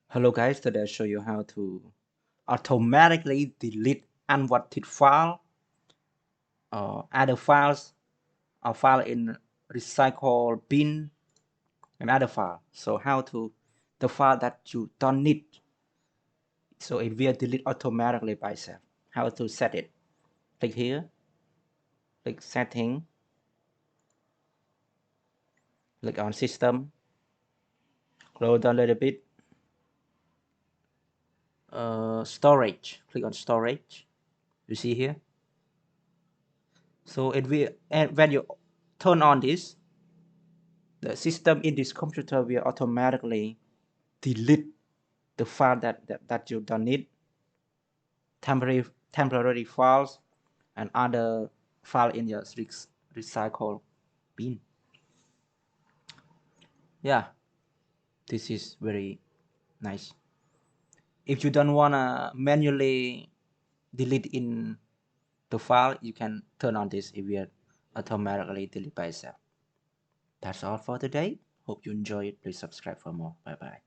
Hello guys, today I'll show you how to automatically delete unwanted file or other files or file in recycle bin and other file. So how to the file that you don't need, so it will delete automatically by itself. How to set it? Click here, click setting, click on system, scroll down a little bit, storage, click on storage. You see here. So it will, and when you turn on this, the system in this computer will automatically delete the file that you don't need, temporary files and other file in your recycle bin. Yeah, this is very nice. If you don't wanna manually delete in the file, you can turn on this. It will automatically delete by itself. That's all for today. Hope you enjoy it. Please subscribe for more. Bye bye.